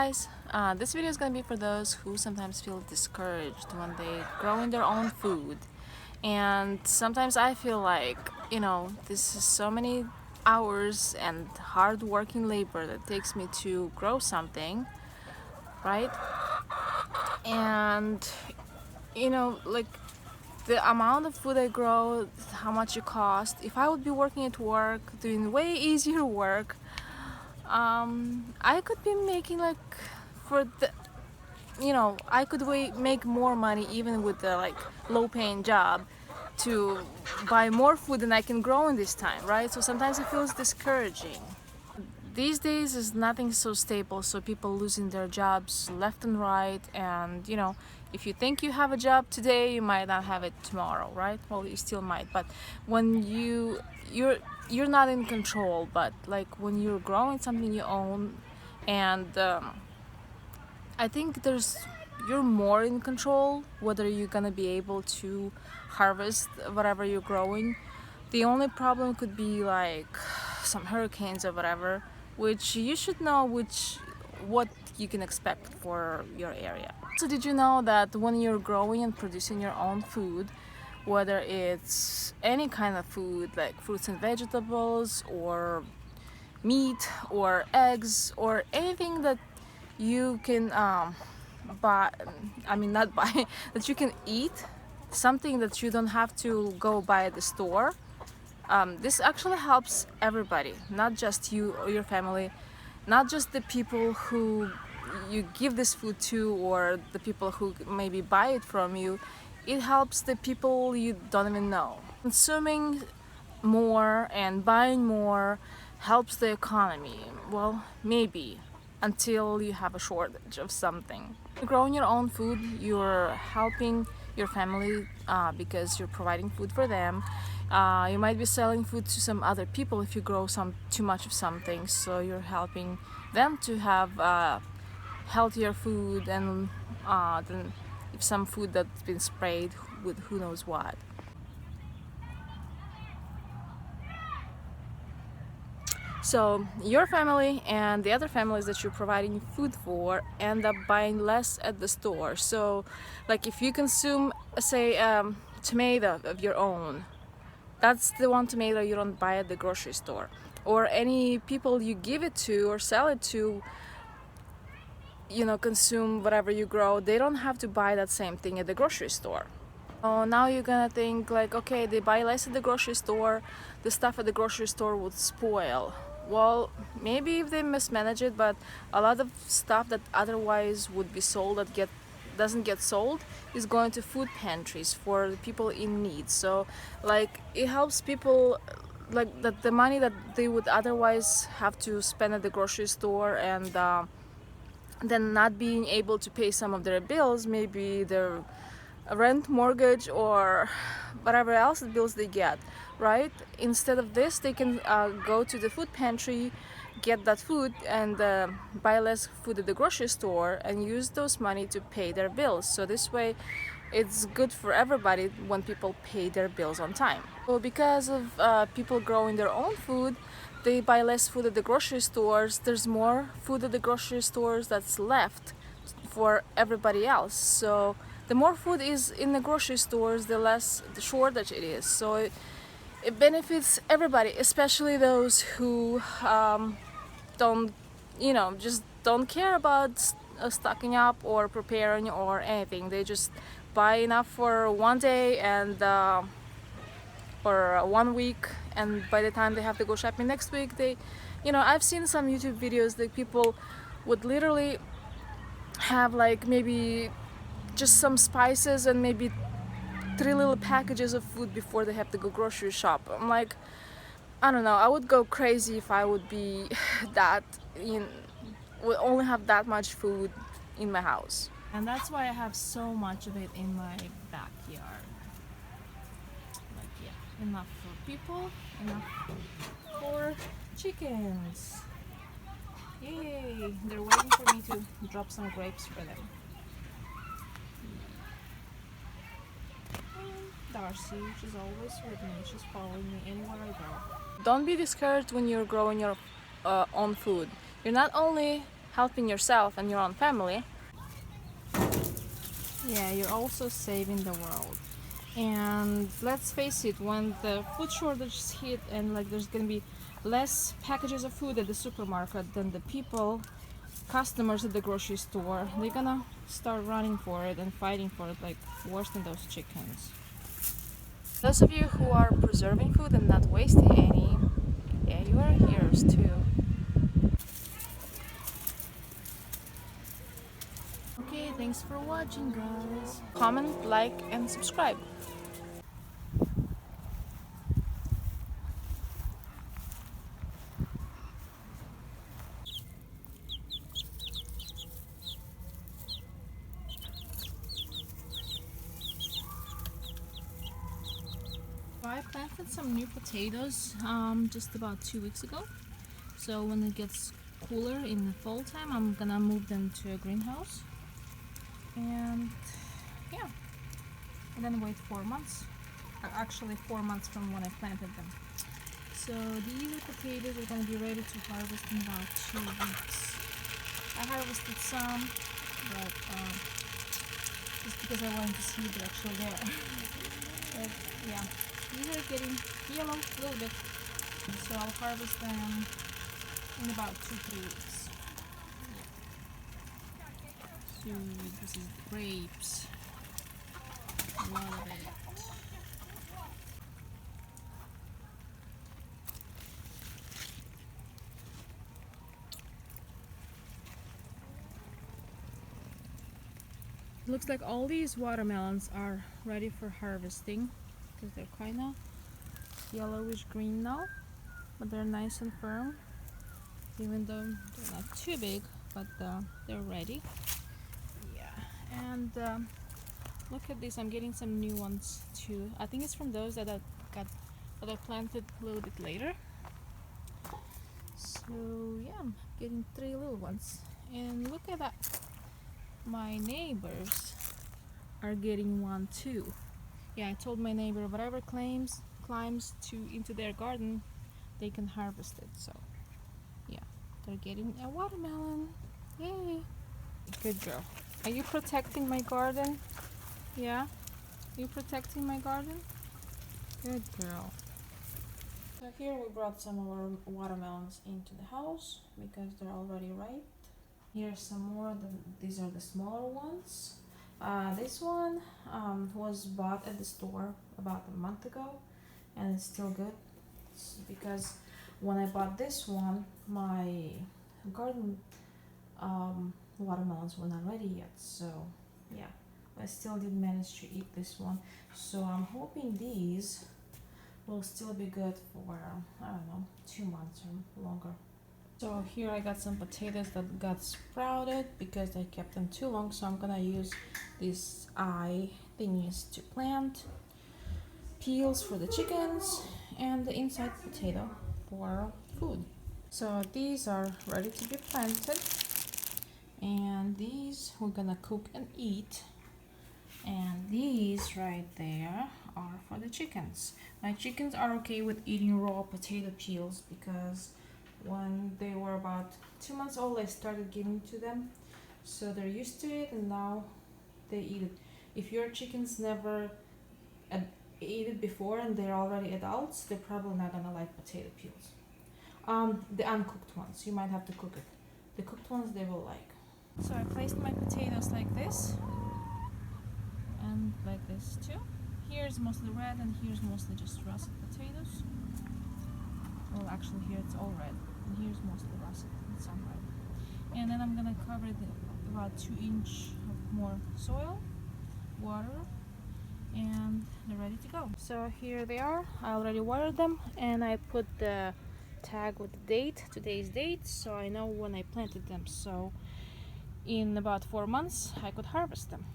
guys, this video is gonna be for those who sometimes feel discouraged when they growing their own food. And sometimes I feel like, this is so many hours and hard working labor that takes me to grow something, right? And like the amount of food I grow, how much it costs. If I would be working at work, doing way easier work, I could be making like for the I could make more money even with the like low paying job to buy more food than I can grow in this time, right? So sometimes it feels discouraging. These days is nothing so stable, so people losing their jobs left and right, and if you think you have a job today, you might not have it tomorrow, right? Well, you still might, but when you're not in control. But like when you're growing something you own, and I think you're more in control whether you're gonna be able to harvest whatever you're growing. The only problem could be like some hurricanes or whatever, which you should know what you can expect for your area. So did you know that when you're growing and producing your own food, whether it's any kind of food like fruits and vegetables or meat or eggs or anything that you can buy, not buy, that you can eat, something that you don't have to go buy at the store, this actually helps everybody, not just you or your family, not just the people who you give this food to or the people who maybe buy it from you. It helps the people you don't even know. Consuming more and buying more helps the economy. Well, maybe until you have a shortage of something. Growing your own food, you're helping your family because you're providing food for them. You might be selling food to some other people if you grow too much of something, so you're helping them to have healthier food and than if some food that's been sprayed with who knows what. So your family and the other families that you're providing food for end up buying less at the store. So like if you consume, say, tomato of your own, that's the one tomato you don't buy at the grocery store. Or any people you give it to or sell it to, consume whatever you grow, they don't have to buy that same thing at the grocery store. Oh, now you're gonna think like, okay, they buy less at the grocery store, the stuff at the grocery store would spoil. Well, maybe if they mismanage it, but a lot of stuff that otherwise would be sold that doesn't get sold is going to food pantries for the people in need. So like it helps people, like that the money that they would otherwise have to spend at the grocery store and then not being able to pay some of their bills, maybe their rent, mortgage, or whatever else bills they get, right? Instead of this, they can go to the food pantry, get that food, and buy less food at the grocery store and use those money to pay their bills. So this way it's good for everybody when people pay their bills on time. So because of people growing their own food, they buy less food at the grocery stores. There's more food at the grocery stores that's left for everybody else. So the more food is in the grocery stores, the less the shortage it is. So it benefits everybody, especially those who don't, just don't care about stocking up or preparing or anything. They just buy enough for one day and or 1 week, and by the time they have to go shopping next week, I've seen some YouTube videos that people would literally have like maybe just some spices and maybe 3 little packages of food before they have to go grocery shop. I'm like, I don't know, I would go crazy if I would be would only have that much food in my house. And that's why I have so much of it in my backyard. Like, yeah, enough for people, enough for chickens. Yay! They're waiting for me to drop some grapes for them. Darcy, she's always with me. She's following me anywhere I go. Don't be discouraged when you're growing your own food. You're not only helping yourself and your own family, yeah, you're also saving the world. And let's face it, when the food shortages hit and like there's gonna be less packages of food at the supermarket, then the people, customers at the grocery store, they're gonna start running for it and fighting for it like worse than those chickens. Those of you who are preserving food and not wasting any, yeah, you are heroes too. Okay, thanks for watching, guys. Comment, like, and subscribe. I planted some new potatoes just about 2 weeks ago. So when it gets cooler in the fall time, I'm gonna move them to a greenhouse. And yeah, and then wait 4 months. Actually 4 months from when I planted them. So these potatoes are gonna be ready to harvest in about 2 weeks. I harvested some, but just because I wanted to see if they're actually there. But yeah, these are getting yellow a little bit, so I'll harvest them in about 2-3 weeks. So this is grapes, a lot of it. Looks like all these watermelons are ready for harvesting because they're kind of yellowish green now, but they're nice and firm, even though they're not too big, but they're ready. Yeah, and look at this, I'm getting some new ones too. I think it's from those that I planted a little bit later. So yeah, I'm getting 3 little ones, and look at that. My neighbors are getting one too. Yeah, I told my neighbor whatever climbs into their garden, they can harvest it. So yeah, they're getting a watermelon. Yay! Good girl. Are you protecting my garden? Yeah? You protecting my garden? Good girl. So here we brought some of our watermelons into the house because they're already ripe. Here's some more. These are the smaller ones. This one was bought at the store about a month ago, and it's still good. It's because when I bought this one, my garden watermelons were not ready yet. So yeah, I still did manage to eat this one. So I'm hoping these will still be good for I don't know, 2 months or longer. So here I got some potatoes that got sprouted because I kept them too long, so I'm gonna use these eye thingies to plant, peels for the chickens, and the inside potato for food. So these are ready to be planted, and these we're gonna cook and eat, and these right there are for the chickens. My chickens are okay with eating raw potato peels because when they were about 2 months old, I started giving to them, so they're used to it, and now they eat it. If your chickens never ate it before and they're already adults, they're probably not gonna like potato peels. The uncooked ones, you might have to cook it. The cooked ones they will like. So I placed my potatoes like this, and like this too. Here's mostly red, and here's mostly just russet potatoes. Well, actually here it's all red, and here's mostly russet and some red. And then I'm gonna cover it with about 2 inches of more soil, water, and they're ready to go. So here they are. I already watered them, and I put the tag with the date, today's date, so I know when I planted them. So in about 4 months I could harvest them.